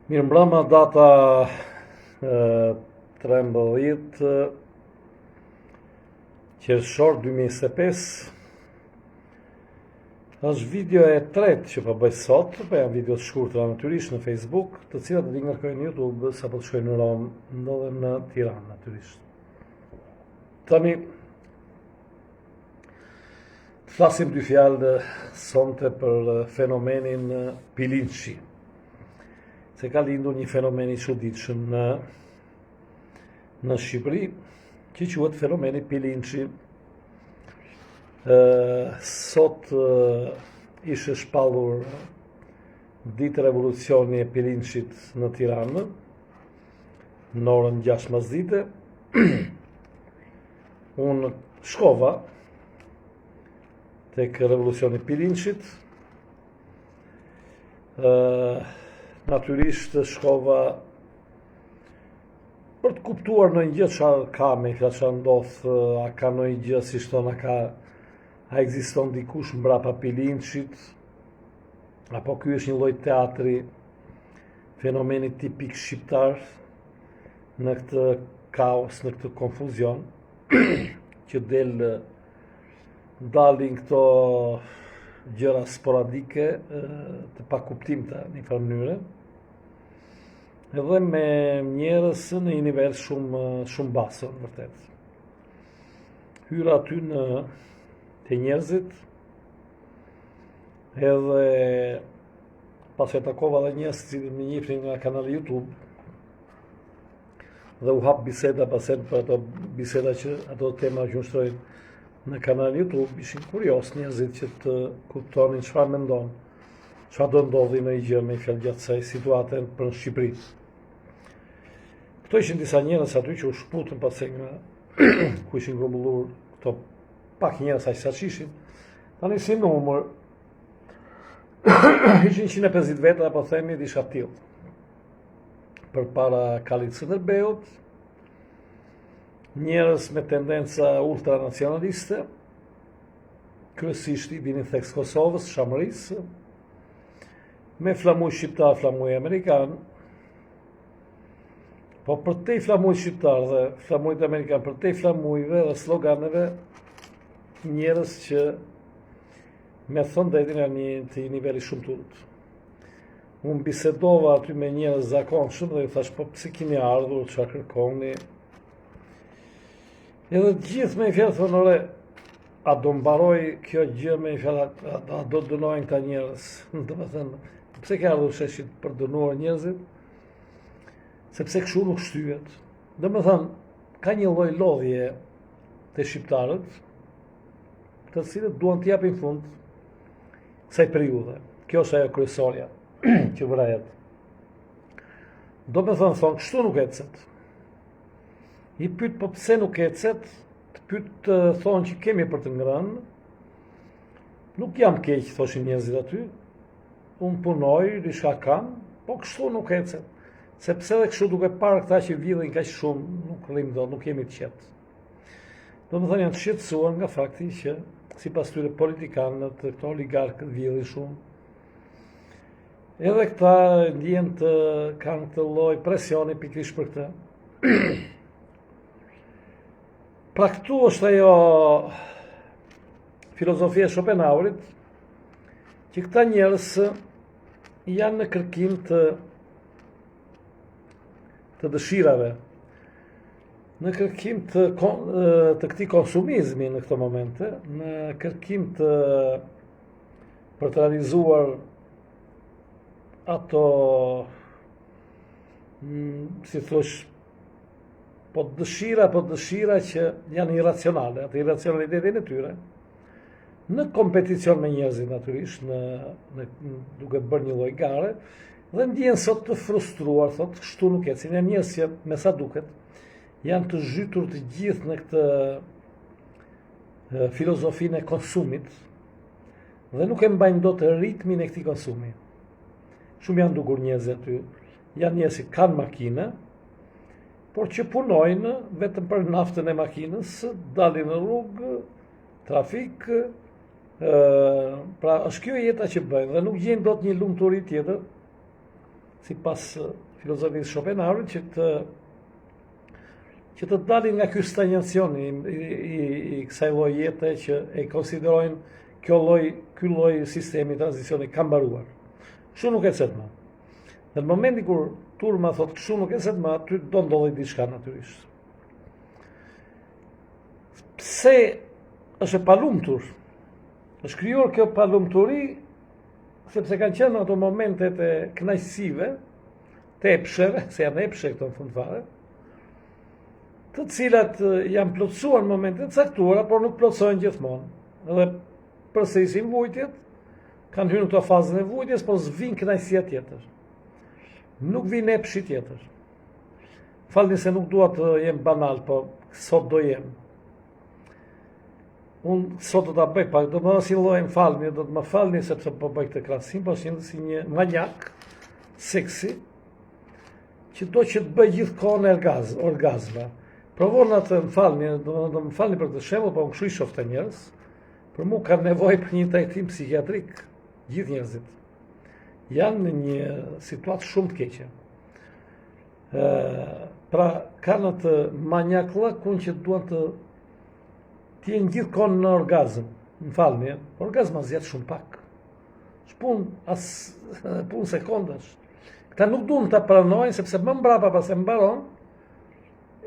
Mirëmbrëma, data 13 qershor 2025 është video e tretë që po bëj sot, janë video të shkurtra natyrisht në Facebook, të cilat do t'i ngarkojnë në YouTube sapo të shkojnë në Rom, ndodhen në Tiranë natyrisht. Tani të flasim dy fjalë sonte për fenomenin Pilinçi. Se ka lindur një fenomen i çuditshëm në Shqipëri, që quhet fenomeni Pilinçi. Sot ishte shpallur ditë revolucioni e Pilinçit në Tiranë, në orën 6 mesdite. Unë shkova tek revolucioni Pilinçit. Natyrisht shkova për të kuptuar në një gjë çfarë ka me çfarë ndodh, a ka në një gjë si shton, a ekziston dikush mbrapa Pilinçit, apo ky është një lloj teatri, fenomeni tipik shqiptar në këtë kaos, në këtë konfuzion, që dalin këto gjëra sporadike të pakuptimta në një farë mënyre, edhe me njerëz në një nivel shumë basë, vërtet. Hyra aty te njerëzit, edhe pas e takova dhe njerëz që më njihnin nga kanali YouTube, dhe u hap biseda pasen për ato biseda që ato tema që ushtrojnë në kanal YouTube, ishin kurios njerëzit që të kuptonin çfarë mendon, çfarë do ndodhi në një gjë me fjalë gjatë kësaj situate për Shqipëri. Këto ishin disa njerëz aty që u shputën pastaj nga ku ishin grumbullur këto pak njerëz aq sa ishin. Tani si numër ishin 150 veta, apo themi disha tillë. Përpara Kalit Skënderbeut, njerëz me tendenca ultranacionaliste, kryesisht i dinin theks Kosovës, Shamërisë, me flamuj shqiptar, flamuj amerikan, po për te flamuj shqiptar dhe flamujt amerikan, për te flamujve dhe sloganeve, njerëz që me thonë drejtin janë të një niveli shumë të ulët. Unë bisedova aty me njerëz zakonshëm dhe i thash, po pse keni ardhur, çfarë kërkoni? Edhe gjithë me i fjallë thonë, ore, a do mbaroj kjo gjë me i fjallë, a do dënojnë këta njerëz? Do me thënë, pse ke ardhur sheshit për dënuar njerëzit? Sepse kështu nuk shtyhet. Do me thënë, ka një lloj lodhje të shqiptarët, të cilët duan të japin fund kësaj periudhe. Kjo është ajo kryesorja që vrajet. Do me thënë, kështu nuk ecet. I pyet, po pse nuk ecet, të pyet thonë që kemi për të ngrënë, nuk jam keq, thoshin njerëzit aty, unë punoj, diçka kam, po kështu nuk ecet, sepse edhe kështu duke parë këta që vjedhin kaq shumë, nuk rrim dot, nuk jemi të qetë. Do me thënë, janë të shqetësuar nga fakti që, sipas tyre politikanët, këto oligarkët vjedhin shumë, edhe këta ndjen të kanë të lloj presioni pikërisht për këtë. Pra këtu është ajo filozofia e Schopenhauerit, që këta njerëz janë në kërkim të dëshirave, në kërkim të këtij konsumizmi në këto momente, në kërkim për të realizuar ato, si thosh, po dëshira që janë irracionale, atë irracionalitetin e tyre, në kompeticion me njerëzit natyrisht, duke bërë një lloj gare, dhe ndjen sot të frustruar, thotë, kështu nuk ecin. Janë njerëz që me sa duket janë të zhytur të gjithë në këtë filozofinë e konsumit, dhe nuk e mbajnë dot ritmin e këtij konsumi. Shumë janë dukur njerëz aty, janë njerëz që kanë makina, por që punojnë vetëm për naftën e makinës, dalin në rrugë, trafik, pra është kjo jeta që bëjnë, dhe nuk gjenë dot një lumturi tjetër, sipas filozofisë Schopenhauerit, që të dalin nga ky stagnacion i kësaj lloj jete që e konsiderojnë ky lloj sistemi tranzicioni ka mbaruar. Kështu nuk ecet më. Në momentin kur turma thotë kështu nuk ecet më, aty do ndodhej diçka natyrisht. Pse është e palumtur? Është krijuar kjo palumturi sepse kanë qenë ato momentet e kënaqësive, të epsheve, se janë epshe këto në fund fare, të cilat janë plotësuar në momente të caktuara, por nuk plotësojnë gjithmonë. Edhe përsërisin vujtjet, kanë hyrë në këto fazën e vujtjes, por s'vin kënaqësia tjetër. Nuk vin epshi tjetër. Falni se nuk dua të jem banal, po sot do jem. Unë sot do ta bëj pak, do më si lloj falni, do të më falni sepse po bëj këtë krahasim, po si një manjak seksi që do që të bëj gjithkohën orgazma. Provon atë më falni, do më falni për këtë shembull, po unë kështu i shoh të njerëz, për mua kanë nevojë për një trajtim psikiatrik, gjithë njerëzit. Janë në një situatë shumë të keqe. Pra kanë atë manjakllëkun që duan të jenë gjithkohën në orgazm. Më falni, orgazma zgjat shumë pak. Punë sekondash. Këta nuk duan ta pranojnë sepse më mbrapa pas e mbaron,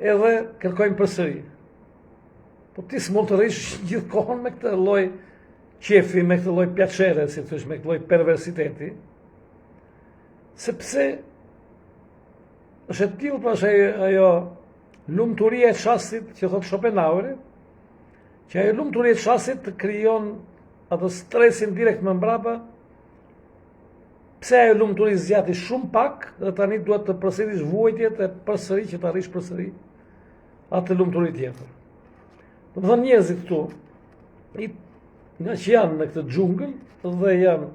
edhe kërkojnë përsëri. Po ti s'mund të rrish gjithkohën me këtë lloj qefi, me këtë lloj piacere, si thosh, me këtë lloj perversiteti. Sepse është e tillë pas ajo lumturia e çastit që thot Schopenhaueri, që ajo lumturia e çastit të krijon atë stresin direkt më mbrapa. Pse ajo lumturi zgjati shumë pak dhe tani duhet të përsërish vujtjet e përsëri që të arrish përsëri atë lumturi tjetër. Do të thonë njerëzit këtu, nga që janë në këtë xhungël dhe janë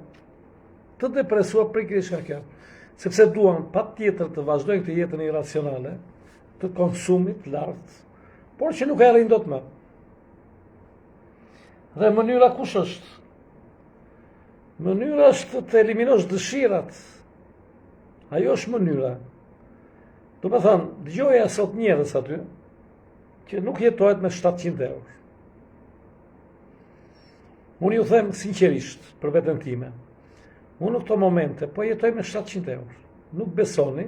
të depresuar pikërisht nga kjo, sepse duan patjetër të vazhdojnë këtë jetën iracionale, të konsumit lartë, por që nuk e arrin dot më. Dhe mënyra kush është? Mënyra është të eliminosh dëshirat. Ajo është mënyra. Do të thënë, dëgjoja sot njerëz aty, që nuk jetohet me 700 euro. Unë ju them sinqerisht për veten time. Unë në këto momente po jetoj me 700 euro. Nuk besoni,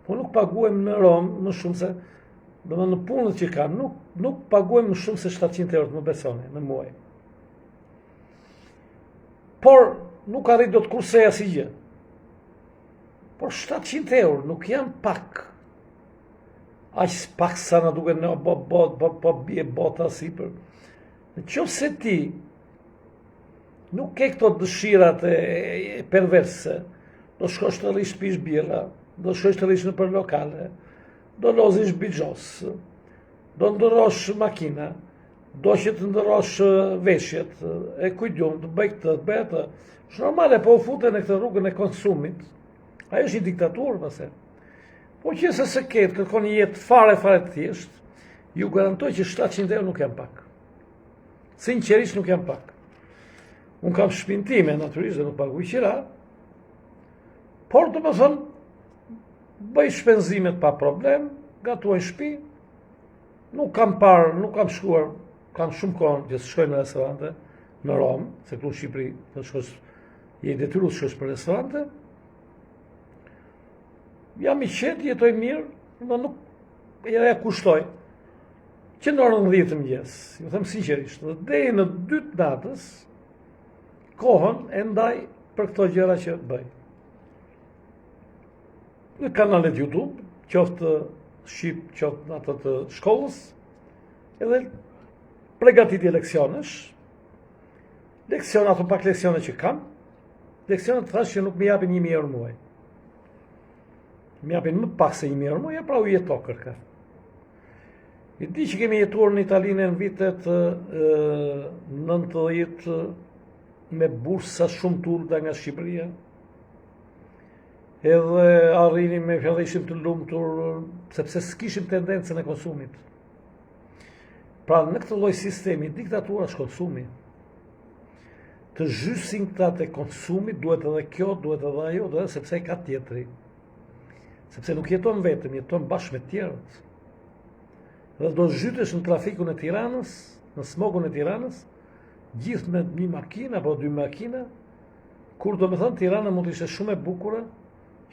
po nuk paguem në Rom më shumë se, domethënë në punët që kam, nuk paguem më shumë se 700 euro, më besoni, në muaj. Por nuk arrit do të kursej asgjë. Por 700 euro nuk janë pak. Aq pak sa na duket në po bie bota sipër. Nëse ti nuk ke këto dëshirat e perverse, do shkosh të rrish pish birra, do shkosh të rrish në për lokale, do lozish bixhos, do ndërrosh makina, do që të ndërrosh veshjet, e kujtjon, të bëj këtë, të bëj atë. Është normale, po u futen në këtë rrugën e konsumit. Ajo është një diktaturë, pse. Po që se ketë, kërkon një jetë fare të thjesht, ju garantoj që 700 euro nuk janë pak. Sinqerisht nuk janë pak. Unë kam shtëpinë time, natyrisht, dhe nuk paguaj qira, por të më thënë, bëj shpenzimet pa problem, gatuaj shtëpi, nuk kam parë, nuk kam shkuar, kam shumë kohë që shkoj në restorante në Rom, se këtu në Shqipëri të shkosh, je i detyruar të shkosh për restorante. Jam i qetë, jetoj mirë, dhe nuk ja kushtoj. Që në orën 10 të mëngjes, ju them sinqerisht, dhe deri në 2 natës, kohën e ndaj për këto gjëra që bëj. Në kanalet YouTube, qoftë Shqip, qoftë ato të shkollës, edhe përgatitje leksionesh, ato pak leksione që kam, leksionet thash që nuk më japin 1000 euro muaj. Më japin më pak se 1000 euro muaj, pra u jeto kërka. I di që kemi jetuar në Italinë në vitet 90 me bursa shumë të ulta nga Shqipëria, edhe arrinim me fjallë ishim të lumtur, sepse s'kishim tendencën e konsumit. Pra në këtë lloj sistemi, diktatura është konsumi. të zhysinjtat e konsumit, duhet edhe kjo, duhet edhe ajo, dhe sepse ka tjetri. Sepse nuk jeton vetëm, jeton bashkë me tjerët. Dhe do zhytesh në trafikun e Tiranës, në smogun e Tiranës, gjithë me një makinë apo dy makina, kur do me thënë Tirana mund të ishte shumë e bukura,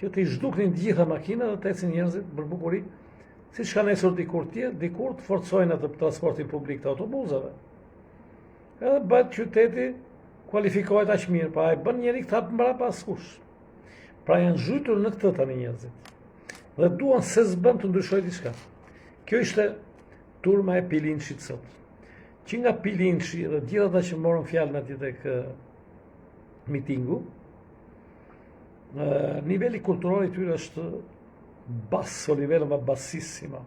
që të i zhduknin gjitha makina dhe të ecin njerëzit për bukuri, si që ka nesur dikur të forcojnë atë transportin publik të autobuzave. Edhe bëhet qyteti kualifikohet aq mirë, pa e bën njeri këta mbrapa askush. Pra janë zhytur në këtë tani njerëzit. Dhe duan se s'bën të ndryshoj diçka. Kjo ishte turma e Pilinçit sot. Që nga Pilinçi dhe gjithë ata që morën fjalën atje tek mitingu, niveli kulturor i tyre është basso, livello ma bassissimo.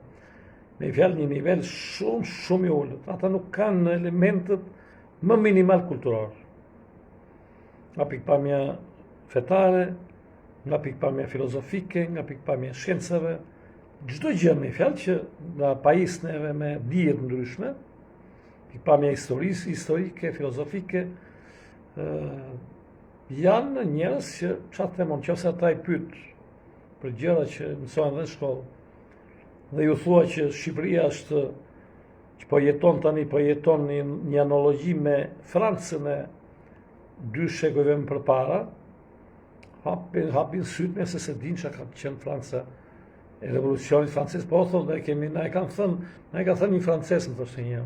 Me fjalë një nivel shumë i ullët. Ata nuk kanë elementet më minimal kulturor. Nga pikpamja fetare, nga pikpamja filozofike, nga pikpamja shkencave, çdo gjë me fjalë që nga pajisneve me dijet ndryshme, pikpamja historike, filozofike, janë njerëz që çfarë themon, nëse ata i pyet për gjëra që mësohen në shkollë, dhe ju thua që Shqipëria është që po jeton një analogji me Francën e 2 shekujve më përpara, hapin sytë nëse se din që ka qenë Franca e revolucionit francez, po thonë na e kanë thënë një francez në thoshte një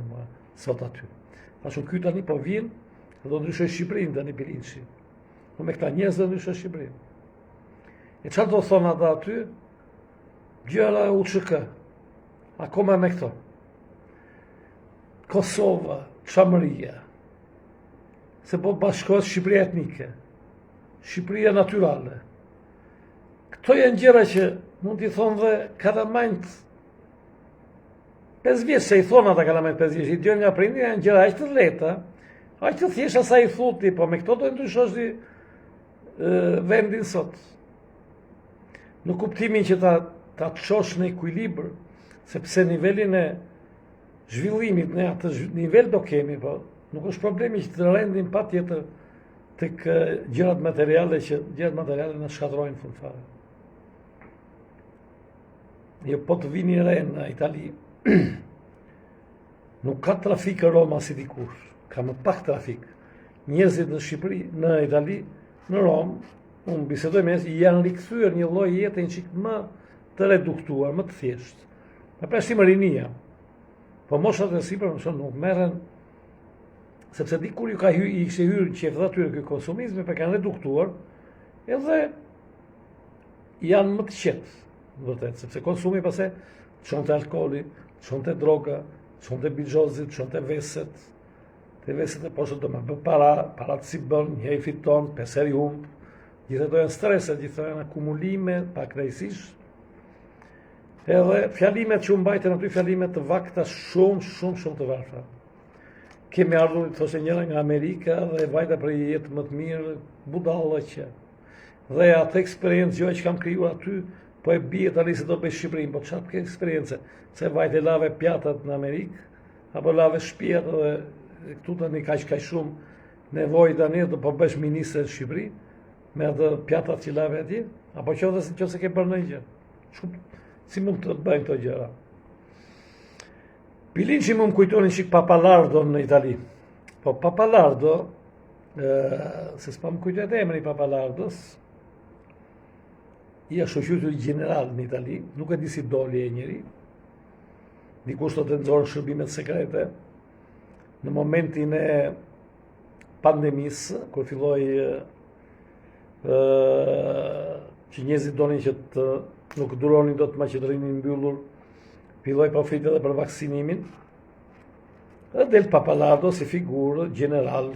sot aty. Thashun ky tani po vjen dhe do ndryshoj Shqipërinë tani Pilinçi. Po me këta njerëz do ndryshoj Shqipërinë. E çfarë do thonë ata aty? Gjëra UÇK. Akoma me këto. Kosova, Çamëria. Se po bashkohet Shqipëria etnike. Shqipëria natyrale. Këto janë gjëra që mund t'i thonë dhe Kalamajt 5 vjeç, se i thonë ata Kalamajt 5 vjeç, i djojnë nga prindi, janë gjëra aq të lehta, aq të thjeshta sa i thuti, po me këto do ndryshosh vendin sot. Në kuptimin që ta çosh në ekuilibër, sepse nivelin e zhvillimit në atë nivel do kemi, po nuk është problemi që të rendim patjetër tek gjërat materiale na shkatrojnë fund fare. Jo, po të vini re në Itali, nuk ka trafik e Roma si dikur, ka më pak trafik. Njerëzit në Shqipëri, në Itali, në Rom, unë bisedoj me njerëzit, janë rikthyer një lloj jete një çik më të reduktuar, më të thjeshtë. Me presim rinia. Po moshat e sipër nuk merren, sepse dikur ju ka i kishte hyrë qef dhe atyre ky konsumizmi, për kanë reduktuar, edhe janë më të qetë. Vërtet, sepse konsumi pase çonte alkooli, çonte droga, çonte bixhozi, çonte veset. Te veset e poshtë do me bë para të si bën, një i fiton, 5 herë humb. Gjithë ato janë strese, gjithë janë akumulime, pakënaqësish. Edhe fjalimet që u mbajtën aty, fjalimet të vakta shumë të varfra. Kemi ardhur, thoshe njëra nga Amerika dhe vajta për një jetë më të mirë, budalla që. Dhe atë eksperiencë që kam krijuar aty, po e bie tani se do bëj Shqipërinë, po çfarë ke eksperiencë? Se vajte lave pjatat në Amerikë, apo lave shtëpiat dhe këtu tani kaq shumë nevojë tani të po bësh ministër në Shqipëri me ato pjatat që lave atje, apo nëse ke bërë ndonjë gjë. Si mund të bëjnë këto gjëra? Pilinçi më kujtoni çik Papalardo në Itali. Po Papalardo, se s'pa më kujtohet emri Papalardos, i është shoqëruar general në Itali, nuk e di si doli e njëri. Dikush do të nxorë shërbimet sekrete. Në momentin e pandemisë, kur filloi që njerëzit donin që nuk duronin dot më që të rrinin mbyllur, filloi pa flitë edhe për vaksinimin. Dhe del Papalardo si figurë general,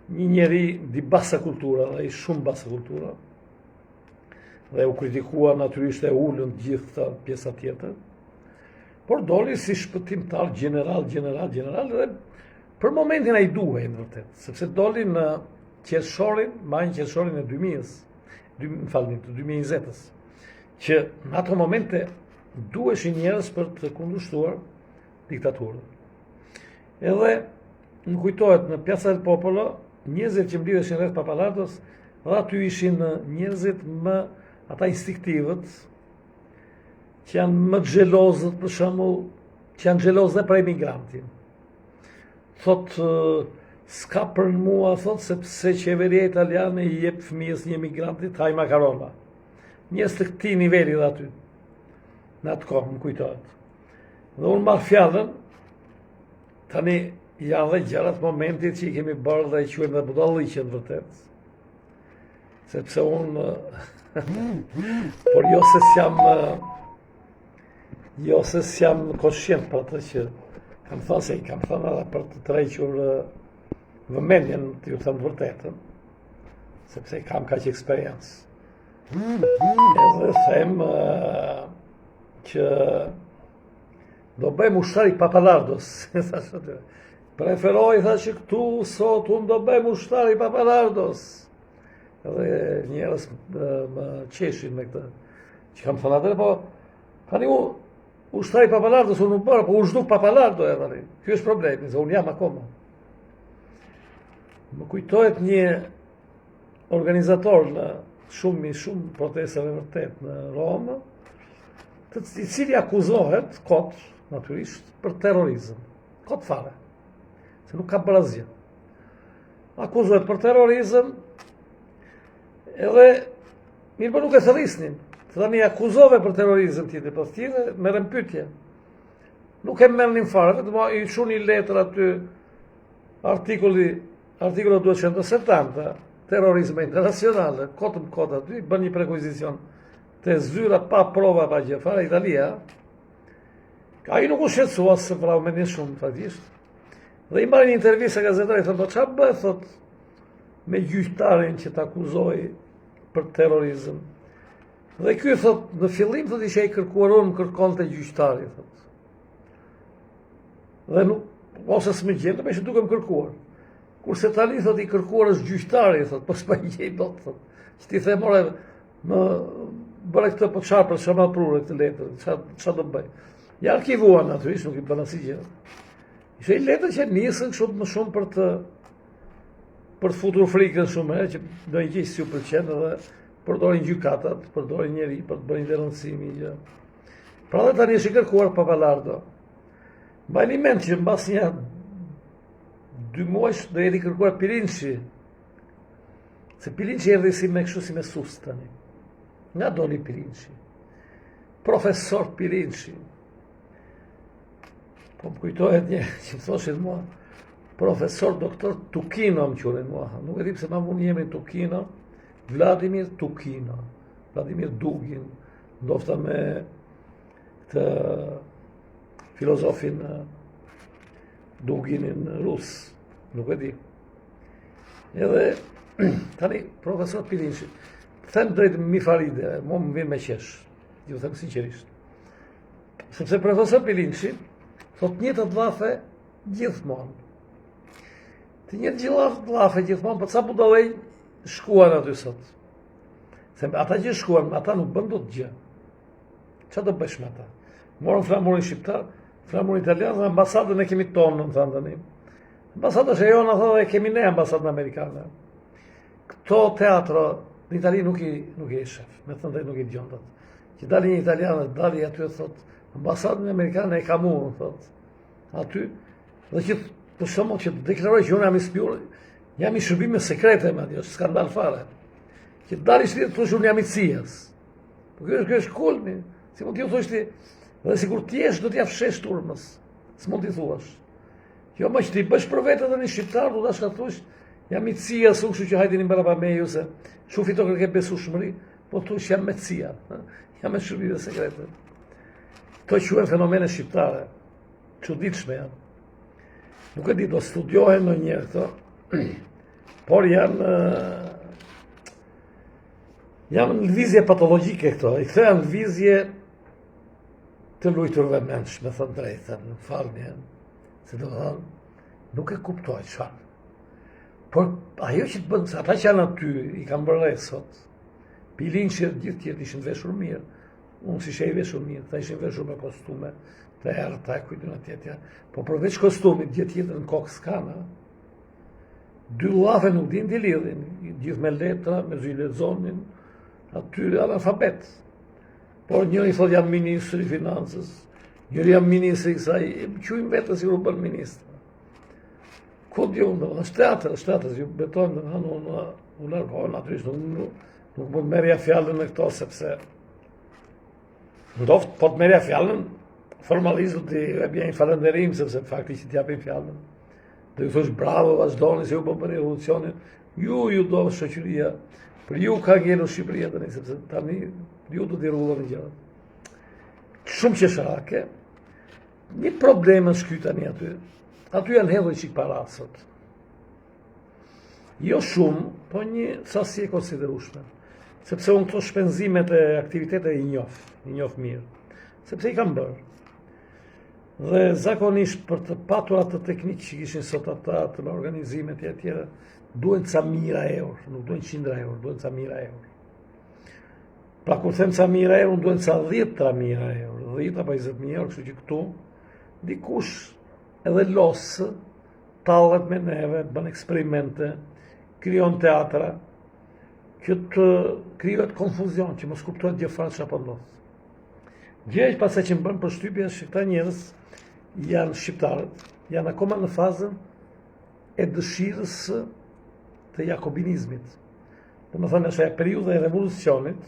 një njeri di bassa kultura, dhe i shumë bassa kultura. Dhe u kritikua natyrisht e ullën gjithë të pjesa tjetër, por doli si shpëtimtar general, dhe për momentin a i duhej në vërtet, sepse doli në majnë qershorin e 2020-ës, që në ato momente duheshin njerëz për të kundërshtuar diktaturën. Edhe më kujtohet në Piazza del Popolo, njerëzit që mblidheshin rreth Papalardos, dhe aty ishin njerëzit më ata instinktivët, që janë më xhelozët, për shembull, që janë xhelozë për emigrantin. Thot, s'ka për mua, thot, sepse qeveria italiane i jep fëmijës një emigrantit haj makarona. Njerëz të këtij niveli dhe aty. Në atë kohë, më kujtohet. Dhe unë marrë fjallën, tani janë dhe gjërat momentit që i kemi bërë dhe i quajmë dhe budalliqen vërtet. Sepse unë, por jo se s'jam konshient për atë që kam thënë se i kam thënë edhe për të tërhequr vëmendjen, të ju them vërtetën, sepse kam kaq eksperiencë. Edhe them që do bëjmë ushtari Papalardos. Preferoj, thashë, këtu sot unë do bëjmë ushtari Papalardos. Edhe njerëz më qeshin me këtë që kam thënë atë, po tani ushtari Papalardos unë bërë, po u zhduk Papalardo e tani. Ky është problemi, se unë jam akoma. Më kujtohet një organizator në shumë protestave vërtet në Romë, i cili akuzohet kot, natyrisht, për terrorizëm. Kot fare. Se nuk ka bërë asgjë. Akuzohet për terrorizëm, edhe mirë për nuk e thërrisnin. Tani akuzove për terrorizëm tjetër, pas tjetër, merren pyetje. Nuk e merrnin fare, vetëm i çu një letër aty artikulli 270, terrorizme internacionale, kotëm kot aty, bën një prekuizicion të zyra pa prova pa gjë fare Italia. Ai nuk u shqetësua se vrau me një shumë, faktisht. Dhe i marrë një intervistë gazetari, thonë, po çfarë bëhet, thot, me gjyqtarin që të akuzoi për terrorizëm. Dhe ky thot, në fillim thot isha i kërkuar unë, kërkonte gjyqtari, thot. Dhe nuk, ose s'më gjente, me që duke më kërkuar. Kurse tani thot i kërkuar është gjyqtari, thot, po s'pa gjej dot, thot. Që ti the more, më bëre këtë po çfarë për çfarë prurë këtë letër, çfarë do bëj. Ja arkivuan natyrisht, nuk i bën asgjë. Ishte një letër që nisën kështu më shumë për të futur frikën shumë herë, që do një gjë si u pëlqen edhe përdorin gjykatat, përdorin njerëj për të bërë një denuncimi gjë. Pra dhe tani është i kërkuar Papalardo. Mbajni mend që mbas një 2 muajsh do jetë i kërkuar Pirinçi. Se Pirinçi erdhi si me kështu si me sus tani. Nga doli Pirinçi. Profesor Pirinçi. Po më kujtohet një që më thoshin mua, profesor doktor Tukino më qurin mua. Nuk e di pse ma mund jemi Tukino, Vladimir Tukino, Vladimir Dugin, ndofta me këtë filozofin Duginin rus, nuk e di. Edhe tani profesor Pirinçi, them drejt mi faride, mu më vjen me qesh, ju them sinqerisht. Sepse profesor Pirinçi thot një të dllafe gjithmonë. Të një të dllafe gjithmonë, për ca budallej shkuan aty sot. Se ata që shkuan, ata nuk bën dot gjë. Çfarë do bësh me ata? Morën flamurin shqiptar, flamurin italian, dhe ambasadën e kemi tonë, më thënë tani. Ambasada është e jona, thonë, e kemi ne ambasadën amerikane. Këto teatro, në Itali nuk i shef, me thënë dhe nuk i dëgjon dot. Që dali një italianë, dali aty e thot, ambasadën amerikane e ka mua, thot, aty, dhe që për shembull që deklaroj që unë jam i spionur, jam i shërbime sekrete me atë, është skandal fare. Që dali shtit thosh unë jam i CIA-s. Po kjo është kulmi. Si mund t'ju thosh ti, dhe sikur ti jesh do t'ja fshesh turmës. S'mund t'i thuash. Jo më që ti bësh për vetë edhe një shqiptar, do ta shkatrush, jam i CIA-s, kështu që hajdini mbrapa me ju se shufi to kërke besueshmëri, po thosh jam me CIA, jam me shërbime sekrete. Këto quhen fenomene shqiptare, çuditshme janë. Nuk e di, do studiohen në njerë këto, por janë lëvizje patologjike këto, i këto janë lëvizje të lujturve mensh, me thënë drejtën, në falni janë, se do thënë, nuk e kuptoj çfarë. Por ajo që të bënë, ata që janë aty, i kam bërë sot, pilin që gjithë tjetë ishin veshur mirë, unë si shej veshur mirë, ta ishin veshur me kostume, të erë, ta e kujdun atjetja, po përveç kostumit, gjithë tjetër në kokë s'kana. dy llafe nuk din t'i lidhin, gjithë me letra, me zy lexonin, aty analfabet. Por njëri thot jam ministri i financës, njëri jam ministri i kësaj, quajmë vetë si u bën ministër. Ku diu, është teatr, ju betojmë, unë largohem natyrisht, nuk mund merja fjallën me këto, sepse ndoft, po të merja fjallën, formalizmu t'i e bja një falenderim, sepse faktikisht t'i japin fjallën. Dhe ju thosh bravo, vazhdoni, se ju po bëni revolucionin, ju do shoqëria, për ju ka ngelur Shqipëria tani, sepse tani ju do t'i rrulloni gjërat. Shumë qesharake, një problem është ky tani aty. Aty janë hedhur çik para sot. Jo shumë, po një sasi e konsiderueshme. Sepse unë këto shpenzimet e aktivitete i njoh mirë. Sepse i kam bërë. Dhe zakonisht për të patur atë teknikë që kishin sot ata të organizimet e tjera, duhen ca mijëra euro, nuk duhen qindra euro, duhen ca mijëra euro. Pra kur them ca mijëra euro, duhen ca 10 mijëra euro, 10 apo 20.000 euro, kështu që këtu dikush edhe losë, tallet me neve, bën eksperimente, krijon teatra, që të krijohet konfuzion, që mos kuptohet gjë fare çfarë po ndodh. Gjë që pastaj që më bën përshtypje është që këta njerëz janë shqiptarët, janë akoma në fazën e dëshirës të jakobinizmit. Domethënë është ajo periudha e revolucionit,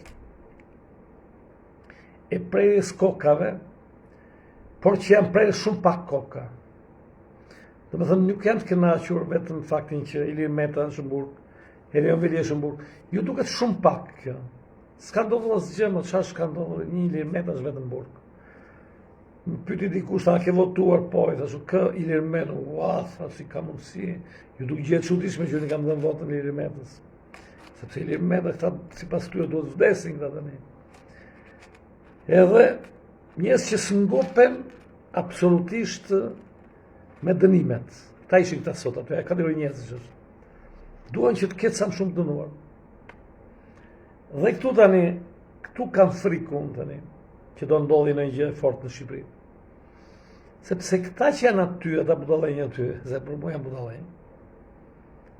e prerjes kokave, por që janë prerë shumë pak koka. Domethënë nuk janë të kënaqur vetëm faktin që Ilir Meta është në burg, Helion Veli është në burg. Ju duket shumë pak kjo. S'ka ndodhur asgjë, më çfarë s'ka ndodhur, një Ilir Meta është vetëm në burg. Më pyeti dikush ta ke votuar, po, i thashë kë Ilir Meta, si ka mundësi. Ju duket gjë e çuditshme që unë kam dhënë votën Ilir Metës. Sepse Ilir Meta këta sipas tyre duhet vdesin këta tani. Edhe njerëz që s'ngopen absolutisht me dënimet. Ta ishin këta sot aty, ka dhënë njerëz që duan që të ketë sa më shumë dënuar. Dhe këtu tani, këtu kanë frikun tani, që do ndodhi në gjë fort në Shqipëri. Sepse këta që janë aty, ata budallënj aty, se për mua janë budallënj.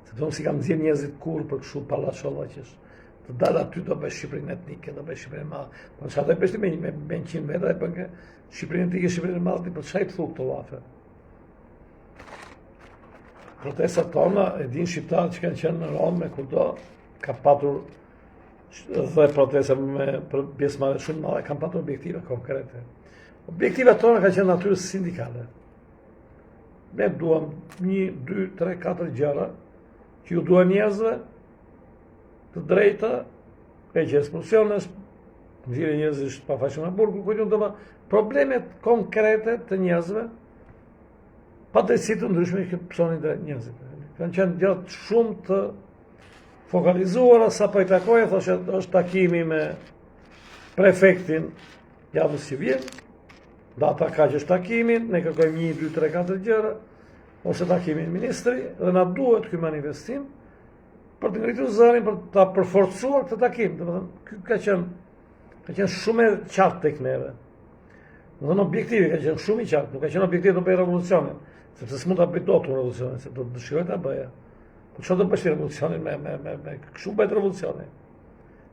Sepse unë si kam nxjerr njerëzit kur për kështu pallaçollaqesh. Të dalë aty do bësh Shqipërinë etnike, do bësh Shqipërinë e madhe. Po çfarë do bësh ti me 100 veta e bën Shqipërinë etnike, Shqipërinë e madhe, po çfarë të thu këto llafe? Protestat tona, e din shqiptarët që kanë qenë në Romë, me kudo, ka patur dhe protesta me pjesëmarrje shumë madhe, kanë patur objektive konkrete. Objektivat tona kanë qenë natyrës sindikale. Ne duam 1, 2, 3, 4 gjëra që ju duan njerëzve të drejta, heqje ekspulsionesh, nxjerrje njerëzish pa fashën në burg, kujtun të problemet konkrete të njerëzve, pa drejtësi të ndryshme që personit dhe njerëzit. Kanë qenë gjatë shumë të fokalizuara, sa po i takoja, thoshe është takimi me prefektin javës që vjen, data ka që është takimin, ne kërkojmë 1, 2, 3, 4 gjëra, ose takimin ministri, dhe na duhet ky manifestim për të ngritur zërin, për ta përforcuar këtë takim. Domethënë, ky ka qenë shumë e qartë tek neve. Domethënë objektivi ka qenë shumë i qartë, nuk ka qenë objektiv të bëj revolucionin. Sepse s'mund ta bëj dot revolucionin, se do të dëshiroj ta bëja. Po çfarë do bësh revolucionin me kështu bëhet revolucioni.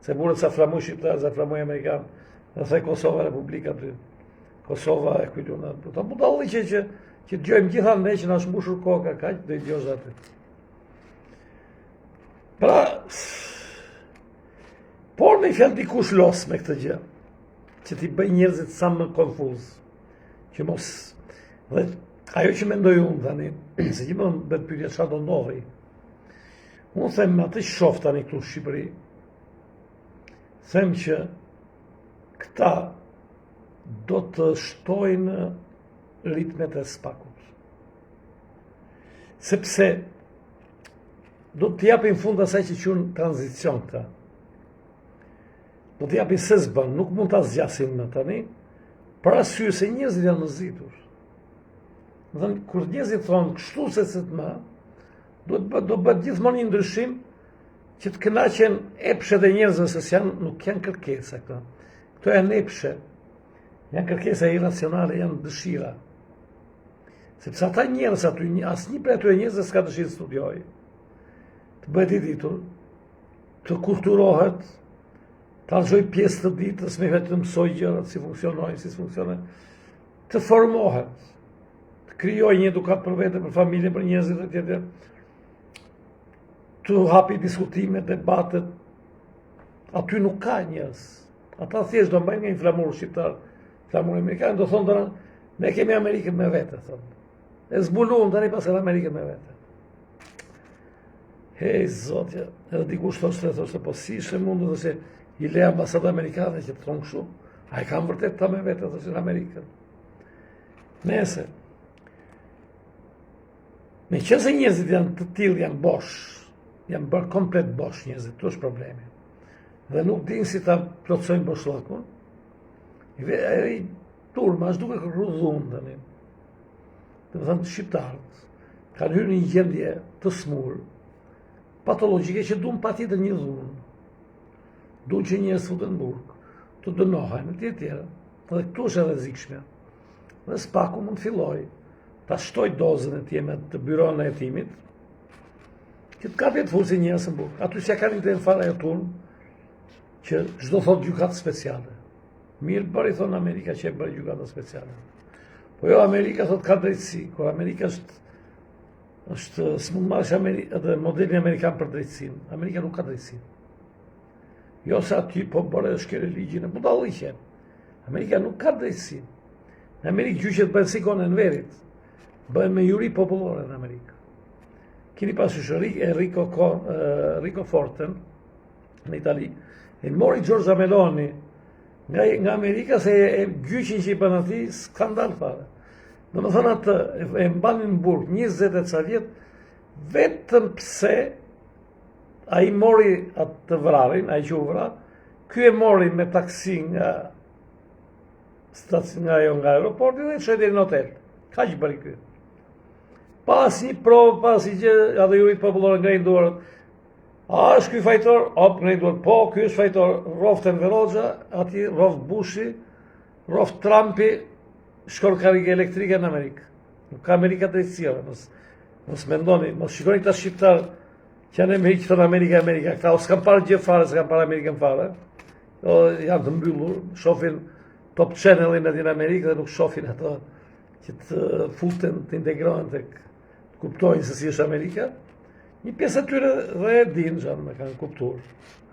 Se burët sa flamuj shqiptar, sa flamuj amerikan, dhe thaj Kosova Republika aty. Kosova e kujtuna. Ta budalli që dëgjojmë gjithandej që na është mbushur koka, kaq do i dëgjosh aty. Pra, por me fjalë dikush los me këtë gjë, që t'i bëj njerëzit sa më konfuz, që mos, dhe ajo që mendoj unë tani, se që më bëtë pyetja çfarë do ndodhi, unë them me atë që shoh tani këtu në Shqipëri, them që këta do të shtojnë ritmet e spakut. Sepse do të japin fund asaj që quhen tranzicion këta. Do të japin se s'bën, nuk mund ta zgjasin më tani, për arsye se njerëzit janë mëzitur. Do thënë, kur njerëzit thonë kështu se të më, do bëhet gjithmonë një ndryshim që të kënaqen epshet e njerëzve, se nuk janë kërkesa këto. Këto janë epshe. Janë kërkesa iracionale, janë dëshira. Sepse ata njerëz aty, asnjë prej atyre njerëzve s'ka dëshirë të studiojë. të bëhet i ditur, të kulturohet, të argjoj pjesë të ditës me vetë të mësoj gjërat, si funksionojnë, si funksionojnë, të formohet, të krijoj një edukat për vete, për familje, për njerëzit e tjetër, të hapi diskutime, debatet, aty nuk ka njerëz. Ata thjesht do mbajnë një flamur shqiptar, flamur amerikan, do thonë dërën, ne kemi Amerikën me vete, thonë. E zbuluam tani pas edhe Amerikën me vete. Hej, zotja, edhe dikush thoshte, po si ishte mundu dhe se i le ambasadë amerikane që të thonë kështu, a i kam vërtet ta me vete, thoshte në Amerikën. Nese, me qëse njerëzit janë të tillë, janë bosh, janë bërë komplet bosh njerëzit, të është problemi. Dhe nuk dinë si ta plotësojnë boshllakun, i turma është duke rrudhun tani. Dhe më thënë të shqiptarët, kanë hyrë një gjendje të smur, patologjike që dunë patjetër një dhunë. Dunë që njerëz futen burg, të dënohen, e tjera. Dhe këtu është e rrezikshme. Dhe spaku mund të filloj, ta shtoj dozën e tij me të byron e hetimit, që të kapje të fusi njerëz në burg. Aty që kanë të fare e turm, që çdo thot gjykatë speciale. Mirë bëri thonë Amerika që e bëri gjykata speciale. Po jo, Amerika thot ka drejtësi, kur Amerika është s'mund marrësh edhe modelin amerikan për drejtësinë. Amerika nuk ka drejtësi. Jo se aty po bëre shkele ligjin e budalliqe. Amerika nuk ka drejtësi. Në Amerikë gjyqet bëhen si konën verit. Bëhen me juri popullore në Amerikë. Kini pasysh Enrico Forten në Itali. E mori Giorgia Meloni nga Amerika se e gjyqin që i bën ati skandal fare. Dhe më thënë atë, e mbanin në burg 20 e ca vjet, vetëm pse a i mori atë të vrarin, a i që u vra, ky e mori me taksi nga aeroporti dhe që e deri në hotel. Ka që bëri ky. Pas një provë, pas i që adhe jurit popullore ngrejnë duarët, a është ky fajtor? Ngrejnë duarët, po, ky është fajtor, roft Enverogja, ati roft Bushi, roft Trumpi, shkon karrige elektrike në Amerikë. Nuk ka Amerika drejtësira, mos mendoni, mos shikoni këta shqiptarë që janë me hiqë thënë Amerika, këta o s'kam parë gjë fare, s'kam parë Amerikën fare, janë të mbyllur, shofin Top Channelin aty në Amerikë dhe nuk shofin ato që të futen, të integrohen, të kuptojnë se si është Amerika. Një pjesë atyre dhe e dinë, që me kanë kuptuar.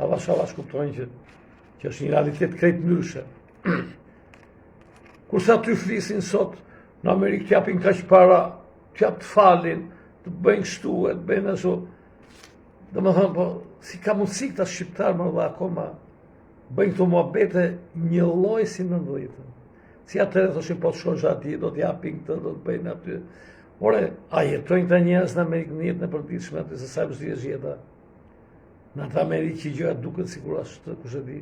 Avash kuptojnë që është një realitet krejt ndryshe. Kurse aty flisin sot, në Amerikë t'japin kaq para, t'jap të falin, të bëjnë kështu, të bëjnë ashtu. Dhe më thënë, po, si ka mundësi këta shqiptarë më dhe akoma bëjnë këto muhabete një lloj si në dhjetën. Si atëre thoshin, po të shkosh ati, do t'japin këtë, do të bëjnë aty. Ore, a jetojnë këta njerëz në Amerikë në jetën e përditshme aty, se sa e vështirë është jeta. Në atë Amerikë që gjëra duket sikur është kush e di.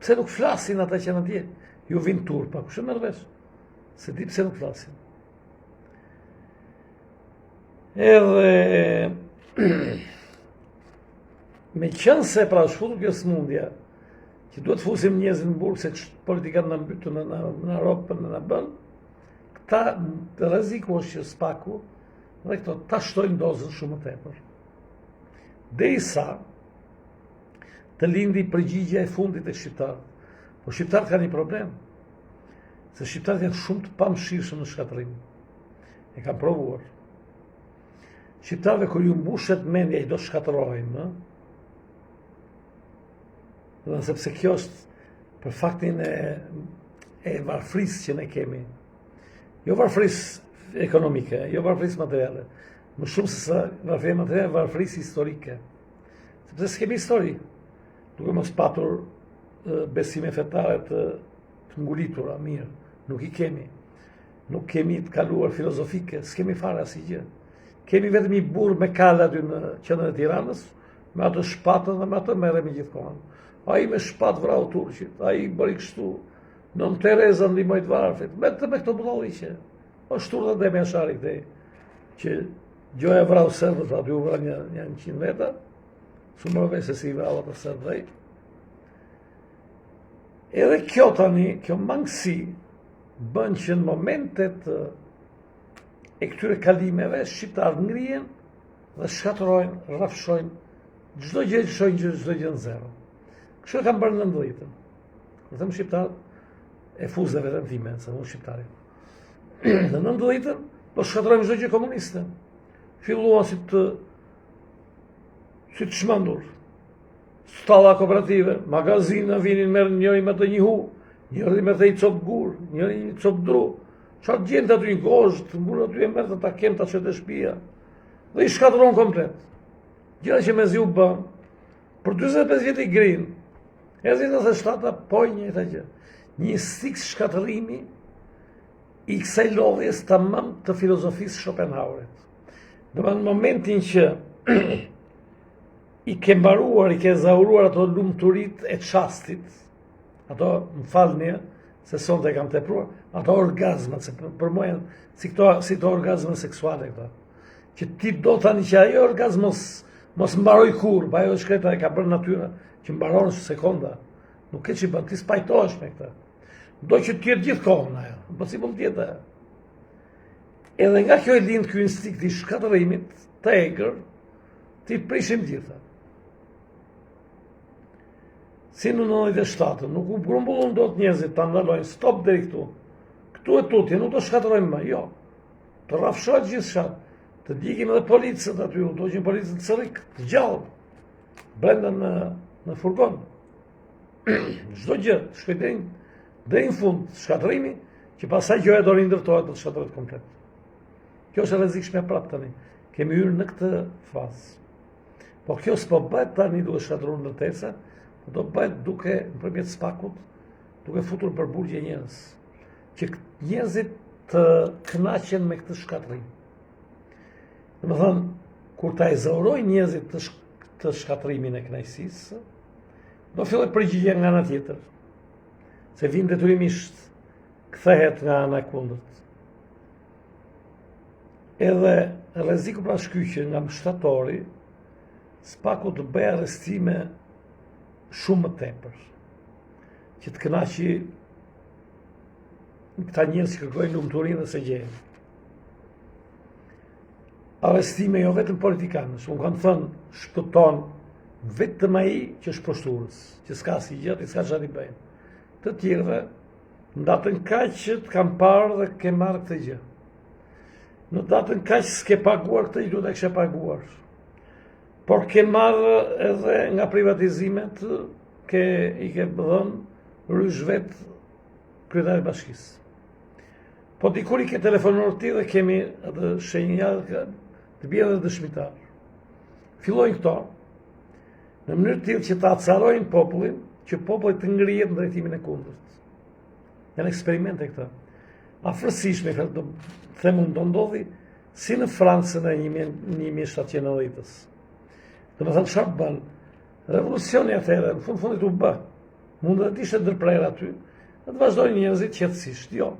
Pse nuk flasin ata që janë atje? Ju vinë turpa, kush e merr vesh? Se di pse nuk flasin. Edhe me qënë se pra shfutur kjo smundja, që duhet fusim njerëzin në burg se politikat në mbytën në Europën në bën, këta të rreziku është që spaku dhe këto ta shtojnë dozën shumë të tepër. Derisa të lindi përgjigja e fundit e shqiptarët. Po shqiptarët kanë një problem, se shqiptarët janë shumë të pamëshirshëm në shkatërim. E kanë provuar. Shqiptarëve kur ju mbushet mendja i do shkatërojnë, dhe sepse kjo është për faktin e varfrisë që ne kemi. Jo varfrisë ekonomike, jo varfrisë materiale, më shumë se sa varfrisë materiale, varfrisë historike. Sepse s'kemi histori, duke mos patur besime fetare të ngulitura, mirë, nuk i kemi. Nuk kemi të kaluar filozofike, s'kemi fare asgjë. Kemi vetëm një burr me kallë aty në qendrën e Tiranës, me atë shpatën dhe me atë merremi gjithkohon. Ai me shpatë vrau turqit, ai bëri kështu, Nën Tereza ndihmoi të varfrit, me këto budalliqe. O shturta dhe me ashari këtej, që gjoja vrau serbët, aty u vra një 100 veta, su mërve se si vrau atë serbëj. Edhe kjo tani, kjo mangësi, bën që në momentet e këtyre kalimeve, shqiptarë ngrihen dhe shkatërojnë, rrafshojnë, çdo gjë që shohin që çdo gjë në zero. Kështu e kam bërë në 90-ën. Kur them shqiptar, e fuzë vetëm time, se unë shqiptari. Në 90-ën, do shkatërojmë çdo gjë komuniste. Filluan si të shmandur. Stalla kooperative, magazina vinin merr njëri me të njihu, njëri me të i cop gur, njëri i cop dru. Çfarë gjente aty në gozht, mbur aty e merr të takem ta çet e shtëpia. Dhe i shkatëron komplet. Gjëra që mezi u bën për 45 vjet i grin. Edhe në 97-a po njëjta gjë. Një sik shkatërrimi i kësaj lodhjes tamam të filozofisë Schopenhauerit. Në momentin që i ke mbaruar, i ke zauruar ato lumturit e çastit, ato, më falni, se sonte kam tepruar, ato orgazmat, se për mua janë si to orgazme seksuale këta, që ti do tani që ajo orgazm mos mbaroj kur, pa ajo shkreta e ka bërë natyra, që mbaron në sekonda, nuk e që i bën, ti spajtohesh me këta. Do që t'jetë gjithë kohën ajo, në possibl t'jetë ajo. Edhe nga kjo e lind ky instinkt i shkatërimit të egër, ti prishim gjitha. Si në 97-ën, nuk u grumbullun do të njerëzit të ndalojnë, stop deri këtu. Këtu e tutje, nuk do shkatërojmë më, jo. Të rrafshohet gjithë shatë, të dikim edhe policët aty, do që policët të cërik, të gjallë, brenda në furgon. Çdo gjë, shkoj deri në fund, shkatërimi, që pasaj kjo e do rindërtohet të shkatërohet komplet. Kjo është e rrezikshme prapë tani. Kemi hyrë në këtë fazë. Po kjo s'po bëhet tani duke shkatëruar ndërtesa, do bëhet duke nëpërmjet spakut, duke futur për burgje njerëz, që njerëzit të kënaqen me këtë shkatërim. Domethënë, kur ta ezaurojnë njerëzit të shkatërimin e kënaqësisë, do filloj përgjigje nga ana tjetër, se vjen detyrimisht kthehet nga ana e kundërt. Edhe rreziku pra shkyqje nga mbështatori, spaku të bëj arrestime shumë më tepër, që të kënaqi këta njerëz që kërkojnë lumturinë dhe se gjejnë. Arrestime jo vetëm politikanësh, unë kanë thënë shpëton vetëm ai që është poshturës, që s'ka si gjë, s'ka çfarë i bëjnë. Të tjerëve, në datën kaq që të kam parë dhe ke marrë këtë gjë. Në datën kaq s'ke paguar këtë gjë, duhet e kishe paguar. Por ke marrë edhe nga privatizimet, i ke dhënë rysh vetë kryetari i bashkisë. Po dikur i ke telefonuar ti dhe kemi atë shenjat të bjerë dhe dëshmitar. Fillojnë këto, në mënyrë tillë që ta acarojnë popullin, që populli të ngrihet në drejtimin e kundërt. Janë eksperimente këta. Afërsisht me këtë do them unë do ndodhi si në Francën e 1790-s. Domethënë çfarë bën? Revolucioni atëherë në fundit u bë. Mund të ishte ndërprerë aty, dhe të vazhdojnë njerëzit qetësisht, jo.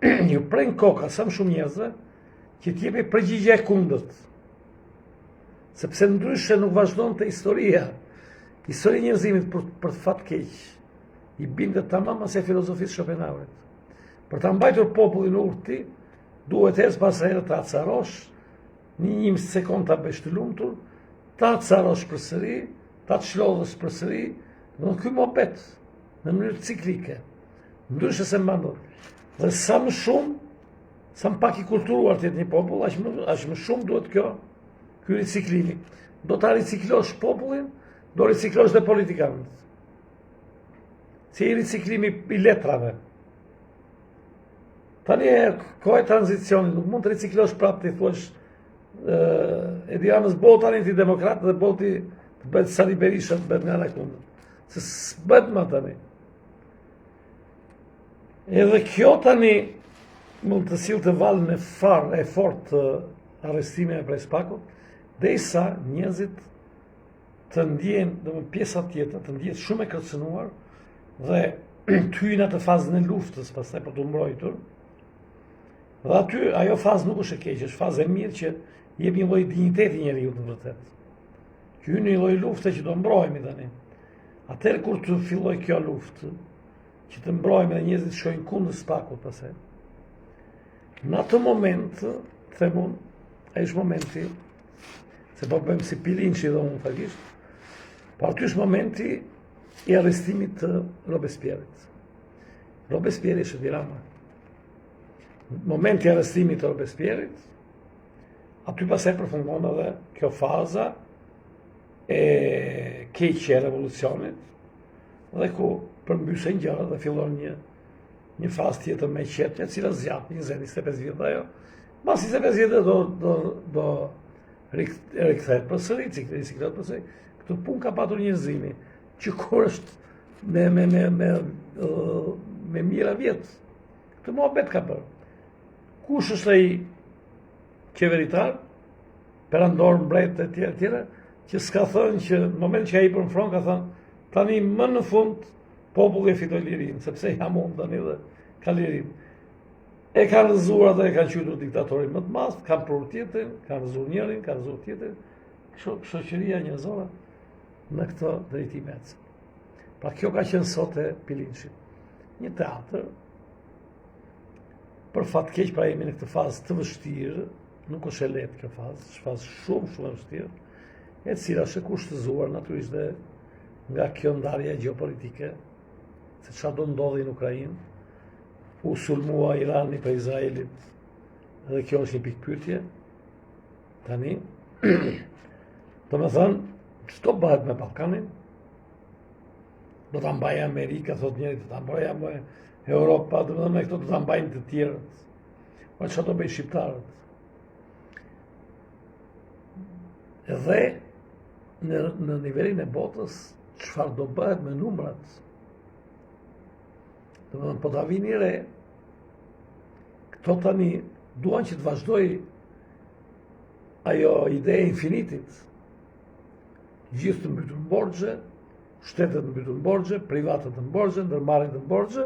Ju pren koka sa më shumë njerëzve që t'jepi përgjigje e kundërt. Sepse ndryshe nuk vazhdonte historia. Historia e njerëzimit për fat keq i bindet tamam asaj filozofisë Schopenhauerit. Për ta mbajtur popullin urti, duhet pas herë të acarosh, një sekond ta bësh të lumtur, ta acarosh përsëri, ta çlodhësh përsëri, në ky mopet, në mënyrë ciklike. Ndryshe se mban. Dhe sa më shumë, sa më pak i kulturuar të jetë një popull, aq më shumë duhet ky riciklimi. Do ta riciklosh popullin, do riciklosh dhe politikanët. Si i riciklimi i letrave. Tani e kohë e tranzicionit, nuk mund të riciklosh prapë të thuash Edi Ramës bëu tani ti demokrat dhe bëu ti të bëhet Sali Berisha të bëhet nga ana kundër. Se s'bëhet më tani. Edhe kjo tani mund të sillte valën e fortë të arrestimeve prej spakut, derisa njerëzit të ndjehen, domethënë pjesa tjetër, të ndjehen shumë e kërcënuar dhe të hyjnë atë fazën e luftës pastaj për të mbrojtur. Dhe aty ajo fazë nuk është e keqe, është fazë e mirë që jep një lloj dinjiteti njeriu në vërtetë. Që hyn në një lloj lufte që do mbrohemi tani. Atëherë kur të filloj kjo luftë, që të mbrohemi dhe njerëzit shkojnë kundër spakut pastaj. Në atë moment, them unë, ai është momenti se po bëjmë si Pilinçi dhe unë fakisht, por aty është momenti i arrestimit të Robespierrit. Robespierri është Tirana. Momenti i arrestimit të Robespierrit, aty pastaj përfundon edhe kjo faza e keqe e revolucionit, dhe ku përmbysen gjëra dhe fillon një fazë tjetër me qetje, e cila zgjat 20-25 vjet ajo. Pas 25 vjet do rikthehet përsëri, ciklet përsëri. Këtë punë ka patur njerëzimi, që kur është me mira vjet. Këtë mohabet ka bërë. Kush është ai qeveritar, perandor, mbret e tjera, që s'ka thënë që në moment që ai për në front ka thënë tani më në fund populli e fitoi lirinë, sepse jam unë tani dhe ka lirinë. E kanë rëzuar dhe e kanë quajtur diktatorin më të madh, kanë prur tjetrin, kanë rëzuar njërin, kanë rëzuar tjetrin. Shoqëria njerëzore në këto drejtime. Pra kjo ka qenë sot e Pilinçit. Një teatr, për fat keq pra jemi në këtë fazë të vështirë, nuk është e lehtë kjo fazë, është fazë shumë e vështirë, e cila është e kushtëzuar natyrisht dhe nga kjo ndarje gjeopolitike, se çfarë do ndodhi në Ukrainë, u sulmua Irani për Izraelit, dhe kjo është një pikë pyetje. Tani, do me thënë, çdo bëhet me Ballkanin, do ta mbajë Amerika, thot njëri, do ta mbajë me Europa, do me këto do ta mbajnë të tjerët. Po çfarë do bëjnë shqiptarët? Edhe në nivelin e botës, çfarë do bëhet me numrat? Do me thënë, po ta vini re, këto tani duan që të vazhdoj ajo ide e infinitit. Gjithë të mbytur në borxhe, shtetet mbytur në borxhe, privatët në borxhe, ndërmarrjet në borxhe,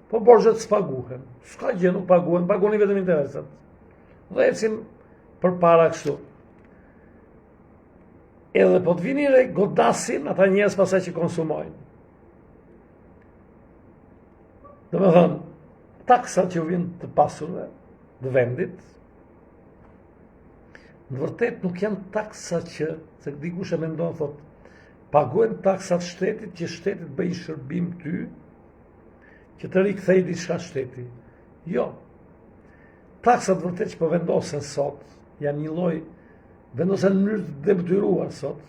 po borxhet s'paguhen. S'ka gjë, nuk paguhen, paguhen vetëm interesat. Dhe ecim përpara kështu. Edhe po të vini re, godasin ata njerëz pasaj që konsumojnë. Do me thënë, taksat që vijnë të pasurve, të vendit, në vërtet nuk janë taksa që, se dikush e mendon, thot, paguajnë taksat shtetit që shtetit bëjnë shërbim ty, që të rikthej diçka shteti. Jo. Taksat vërtet që po vendosen sot, janë një lloj vendosen në mënyrë të detyruar sot,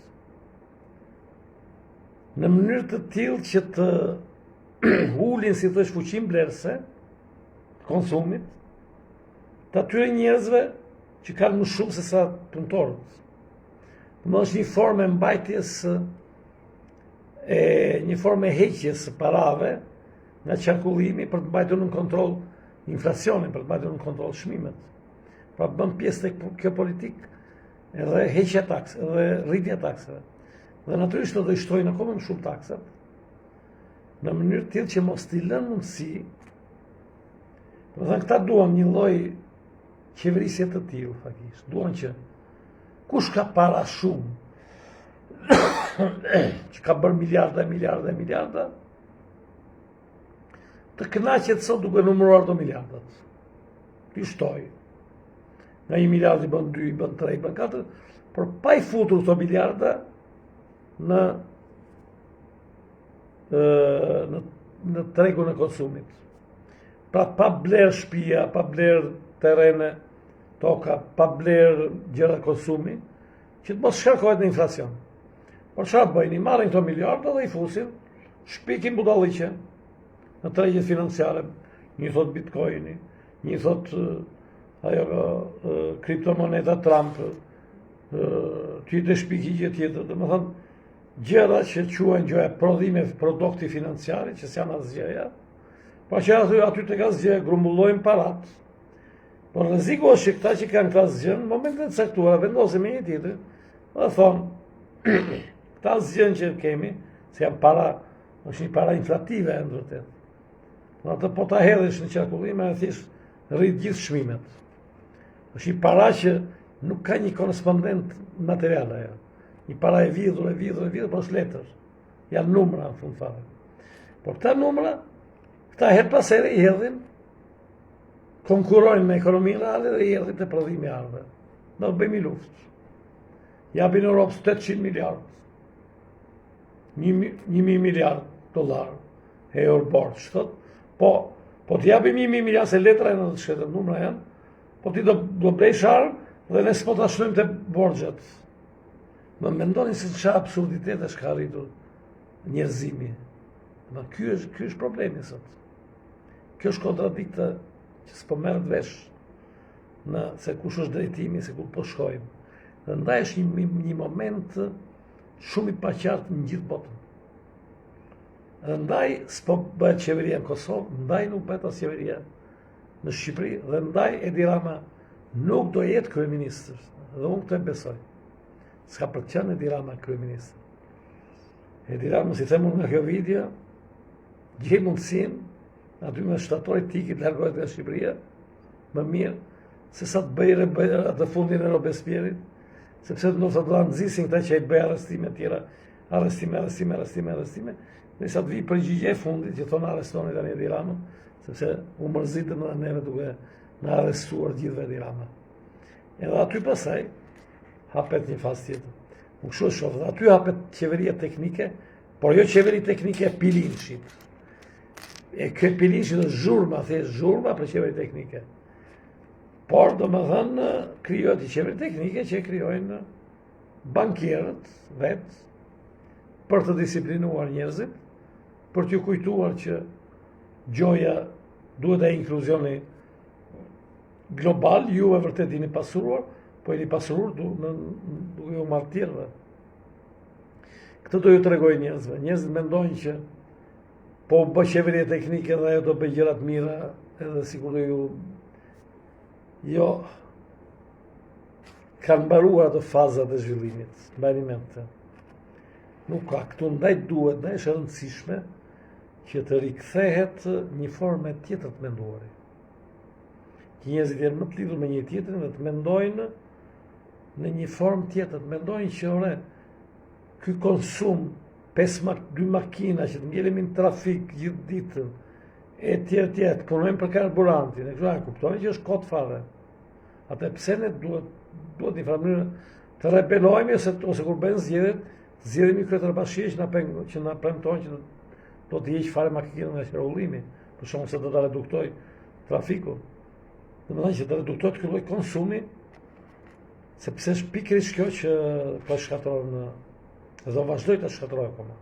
në mënyrë të tillë që të ulin, si thësh, fuqin blerëse, konsumit, të atyre njerëzve që kanë më shumë se sa punëtorët. Më është një formë e mbajtjes, një formë e heqjes së parave nga qarkullimi për të mbajtur në kontroll inflacionin, për të mbajtur në kontroll çmimet. Pra bën pjesë tek kjo politikë edhe heqja taksave, edhe rritja taksave. Dhe natyrisht do i shtojnë akoma më shumë taksat, në mënyrë tillë që mos t'i lënë mundësi. Do të thënë, këta duan një lloj qeverisje të tillë, fakisht. Duan që kush ka para shumë, që ka bërë miliarda, të kënaqet sot duke numëruar ato miliardat. Ti shtoj. Nga 1 miliard i bën 2, i bën 3, i bën 4, por pa i futur këto miliarda në tregun e konsumit. Pra pa bler shtëpia, pa bler terrene, toka, pa bler gjëra konsumi, që të mos shkarkohet në inflacion. Por çfarë bëjnë? I marrin këto miliarda dhe i fusin, shpikin budalliqe në tregjet financiare. Një thot Bitcoini, një thot kriptomoneta Trump, tjetër shpikigje tjetër, dhe më thënë, gjëra që quajnë gjëja prodhime produkti financiari, që s'janë asgjëja, pa që aty të ka asgjë, grumbullojnë parat. Por rreziku është që këta që kanë këtë asgjën, në momentet e caktuara vendosin me një tjetër, dhe thonë, këta asgjën që kemi, se janë para, është një para inflative e ndërtet. Në atë po ta hedhësh në qarkullim, e thjesht rrit gjithë çmimet. Është një para që nuk ka një korespondent material ajo. Një para e vidhur, po është letër. Janë numra, në fund fare. Por këta numra, këta her pas here i hedhin, konkurrojnë me ekonominë reale dhe i hedhin të prodhimi i armëve. Do bëjmë luftë. japin Europës 800 miliard. 1.000 miliard dollar e Eurobond, thot. Po të japim 1.000 miliard se letra e në të shkretër, numra janë, po ti do brej sharë dhe ne s'po të ashnojmë të borgjet. Më mendoni se që absurditet është ka arritur njerëzimi. Ma ky është problemi sot. Kjo është kontradikta që s'po merret vesh në se kush është drejtimi, se ku po shkojmë. Dhe ndaj është një moment shumë i paqartë në gjithë botën. Dhe ndaj s'po bëhet qeveria në Kosovë, ndaj nuk bëhet as qeveria në Shqipëri, dhe ndaj Edi Rama nuk do jetë kryeministër. Dhe unë këtë e besoj. S'ka për të qenë Edi Rama kryeministër. Edi Rama, si themun nga kjo video, gjej mundësin, aty me shtatorit tiki të largohet nga Shqipëria, më mirë, se sa të bëjre atë fundin e Robespierit, sepse do të nxisin këta që i bëj arrestime tjera, arrestime, dhe sa të vi përgjigje e fundit që thonë arrestoni tani Edi Ramën, sepse u mërzitën në neve duke në arrestuar gjithve Edi Rama. Edhe aty pasaj hapet një fazë tjetër. U kështu e shoh, aty hapet qeveria teknike, por jo qeveri teknike e Pilinshit. E kjo Pilinshit është zhurma për qeveri teknike. Por, do më thënë, kryojët i qeveri teknike që kryojnë bankierët vetë për të disiplinuar njerëzit, për t'ju kujtuar që gjoja duhet e inkluzioni global, ju e vërtet jeni pasuruar, po jeni pasuruar duke ju marrë tjerëve. Këtë do ju të regoj njerëzve. Njerëzit mendojnë që po bë qeveria teknike dhe ajo do bëj gjërat mira, edhe sikur do ju jo, kanë mbaruar ato fazat e zhvillimit, mbajini mend. Nuk ka, këtu ndaj duhet, ndaj është e rëndësishme që të rikthehet një formë tjetër të menduarit. Që njerëzit janë më të lidhur me një tjetrin dhe të mendojnë në një formë tjetër, të mendojnë që ore, ky konsum 2 makina që të mbjelemi në trafik gjithë ditën, e tjerë, të punojmë për karburantin, e kështu kuptojnë që është kot fare. Atë pse ne duhet një farë të rebelojmë ose kur bëjnë zgjedhjet, zgjedhemi këtë bashkëqesh që na premtojnë që do të heq fare makinën nga rregullimi, për shkak se do ta reduktoj trafikun. Domethënë që të reduktohet ky lloj konsumi, sepse është pikërisht kjo që po shkatron dhe do vazhdoj të shkatroj akoma.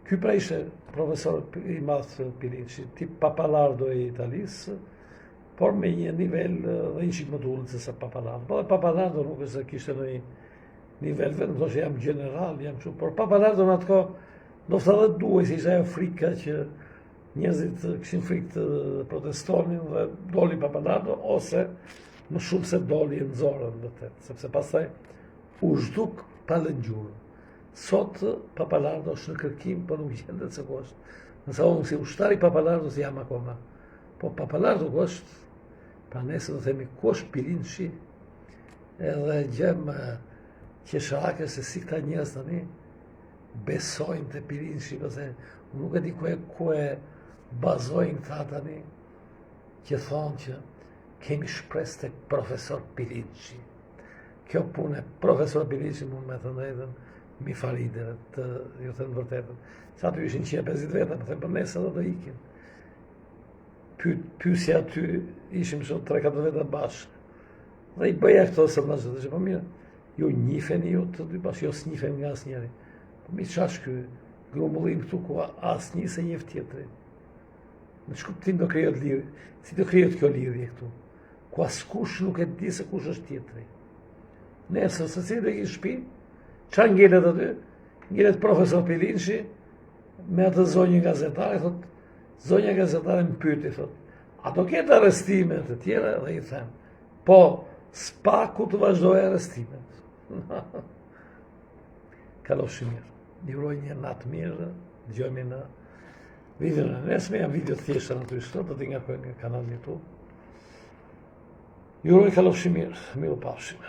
Ky pra ishte profesor i madh Pilinshi, tip Papalardo i Italisë, por me një nivel dhe një shik më të ulët se sa Papalardo. Po dhe Papalardo nuk është se kishte në një nivel vetëm, thoshte jam general, jam kështu, por Papalardo në atë kohë ndoshta edhe duhej se ishte ajo frika që njerëzit kishin frikë të protestonin dhe doli Papalardo, ose më shumë se doli e nxorën vërtet, sepse pastaj u zhduk pa lëngjurë. Sot Papalardo është në kërkim, po nuk gjendet se ku është. Nëse unë si ushtari Papalardos jam akoma. Po Papalardo ku është, pra nesër do themi ku është Pilinshi, edhe gjem qesharake se si këta njerëz tani besojnë te Pilinshi, pëse unë nuk e di ku e bazojnë këta tani, që thonë që kemi shpresë tek profesor Pilinshi. Kjo punë e profesor Pilinshi mund me të drejtën mi faridere, të ju thënë vërtetën. Sa aty ishin 150 veta, po them për nesër do ikin. Pyesja aty ishim shumë 3-4 veta bashkë. Dhe i bëja këto sondazhe, dhe që po mirë, ju njifeni ju të dy bashkë, jo s'njifen nga asnjëri. Po mi çash ky grumbullim këtu ku asnjë se njeh tjetrin. Në shkuptim do krijohet lidhje. Si do krijohet kjo lidhje këtu? Ku askush nuk e di se kush është tjetri. Nesër secili do i shtëpi, çfarë ngjelet aty? Ngjelet profesor Pilinshi me atë zonjë gazetare, thot, zonja gazetare më pyeti, thot, a do ketë arrestime të tjera? Dhe i them, po, s'pa ku të vazhdoj arrestimet. Kalofshi mirë. Një uroj një natë mirë, dëgjojmë në videon e nesme, janë video të thjeshta në të shtot, do t'i ngarkojnë nga kanalin YouTube. Ju uroj kalofshi mirë, miru pafshim.